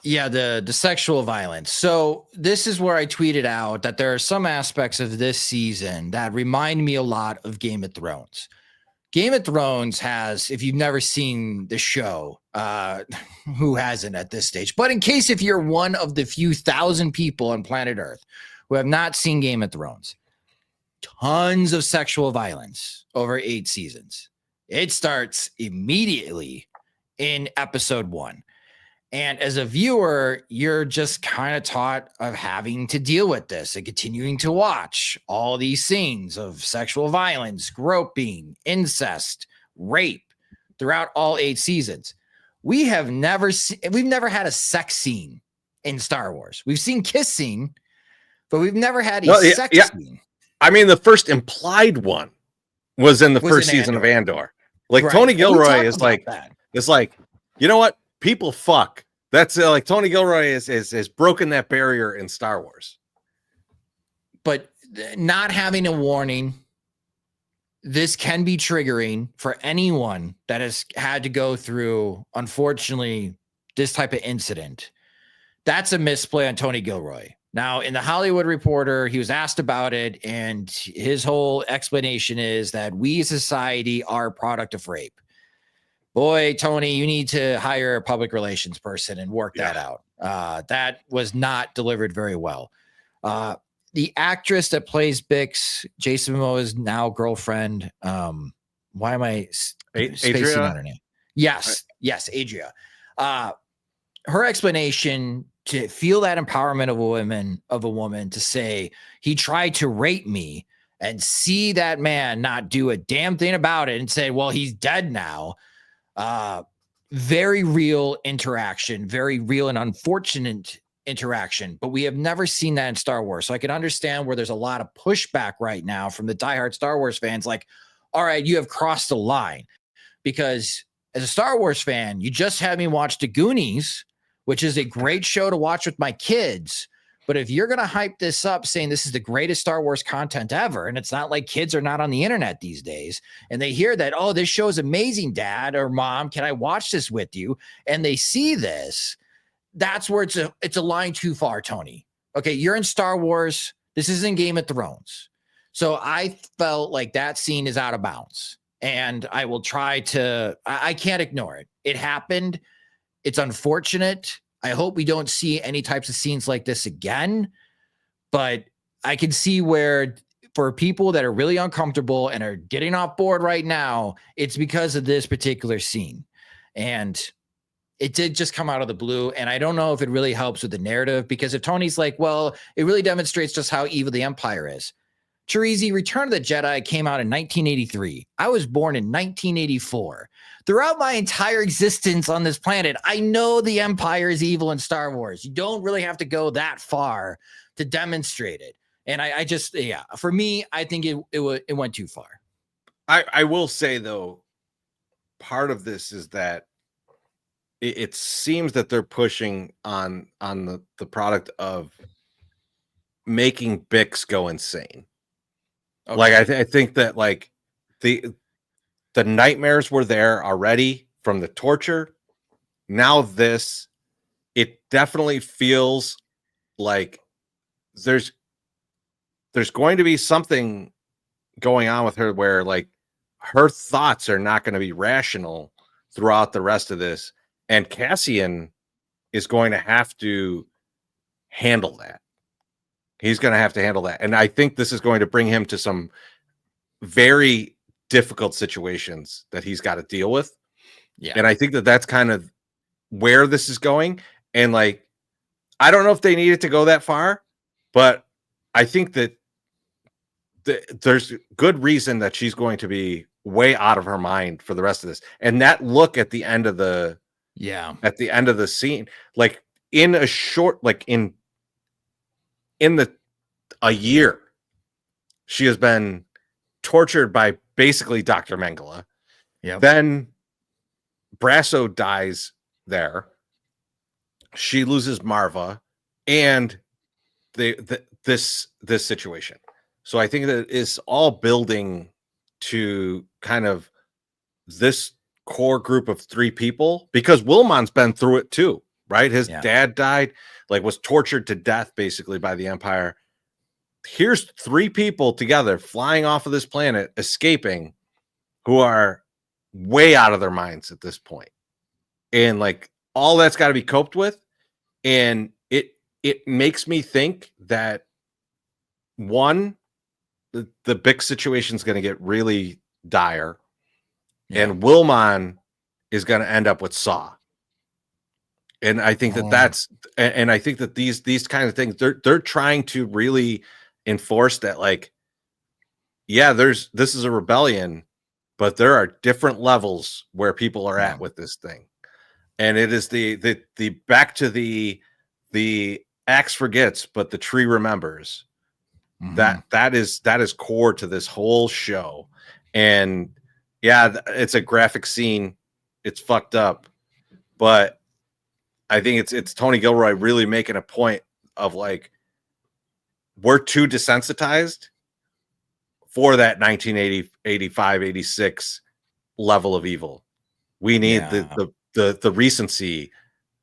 Yeah, the sexual violence. So this is where I tweeted out that there are some aspects of this season that remind me a lot of Game of Thrones. Game of Thrones has, if you've never seen the show, who hasn't at this stage? But in case if you're one of the few thousand people on planet Earth who have not seen Game of Thrones, tons of sexual violence over 8 seasons. It starts immediately in episode 1. And as a viewer, you're just kind of taught of having to deal with this and continuing to watch all these scenes of sexual violence, groping, incest, rape throughout all 8 seasons. We've never had a sex scene in Star Wars. We've seen kissing, but we've never had a sex scene. I mean, the first implied one was in the first season of Andor. Like, right. Tony Gilroy is like, you know what? People fuck. That's like Tony Gilroy is broken that barrier in Star Wars. But not having a warning, this can be triggering for anyone that has had to go through, unfortunately, this type of incident. That's a misplay on Tony Gilroy. Now, in the Hollywood Reporter, he was asked about it, and his whole explanation is that we as society are a product of rape. Boy, Tony, you need to hire a public relations person and work that out. That was not delivered very well. The actress that plays Bix, Jason Momoa's now girlfriend, why am I spacing on her name? Yes, Adria. Her explanation to feel that empowerment of a woman to say he tried to rape me and see that man not do a damn thing about it and say, well, he's dead now. Very real interaction, very real and unfortunate interaction, but we have never seen that in Star Wars. So I can understand where there's a lot of pushback right now from the diehard Star Wars fans. Like, all right, you have crossed the line, because as a Star Wars fan, you just had me watch The Goonies, which is a great show to watch with my kids. But if you're going to hype this up saying this is the greatest Star Wars content ever, and it's not like kids are not on the internet these days, and they hear that, oh, this show is amazing, Dad or Mom, can I watch this with you? And they see this, that's where it's a line too far, Tony. Okay, you're in Star Wars. This isn't Game of Thrones. So I felt like that scene is out of bounds. And I will try to, I can't ignore it. It happened. It's unfortunate. I hope we don't see any types of scenes like this again, but I can see where for people that are really uncomfortable and are getting off board right now, it's because of this particular scene. And it did just come out of the blue. And I don't know if it really helps with the narrative, because if Tony's like, well, it really demonstrates just how evil the Empire is. Chorizy, Return of the Jedi came out in 1983. I was born in 1984. Throughout my entire existence on this planet, I know the Empire is evil in Star Wars. You don't really have to go that far to demonstrate it. And I just, for me, I think it went too far. I will say, though, part of this is that it seems that they're pushing on the product of making Bix go insane. Okay. Like, I think that, like, the nightmares were there already from the torture. Now it definitely feels like there's going to be something going on with her where, like, her thoughts are not going to be rational throughout the rest of this. And Cassian is going to have to handle that. He's going to have to handle that. And I think this is going to bring him to some very difficult situations that he's got to deal with. Yeah. And I think that that's kind of where this is going. And, like, I don't know if they needed to go that far, but I think that there's good reason that she's going to be way out of her mind for the rest of this. And that look at the end of the scene, like, in a short, like, in a year, she has been tortured by basically Dr. Mengele. Yeah. Then Brasso dies there. She loses Marva, and this situation. So I think that it's all building to kind of this core group of 3 people, because Wilmon's been through it too, right? His Yeah. dad died, like was tortured to death basically by the Empire. Here's 3 people together flying off of this planet, escaping, who are way out of their minds at this point. And like all that's got to be coped with. And it makes me think that one, the Bix situation is going to get really dire, Yeah. and Wilmon is going to end up with Saw. And I think that that's, and I think that these kind of things, they're trying to really enforce that, like, yeah, this is a rebellion, but there are different levels where people are at with this thing. And it is the back to the axe forgets, but the tree remembers. That is core to this whole show. And yeah, it's a graphic scene. It's fucked up, but I think it's Tony Gilroy really making a point of like, we're too desensitized for that 1980, 85, 86 level of evil. We need the recency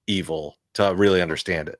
evil to really understand it.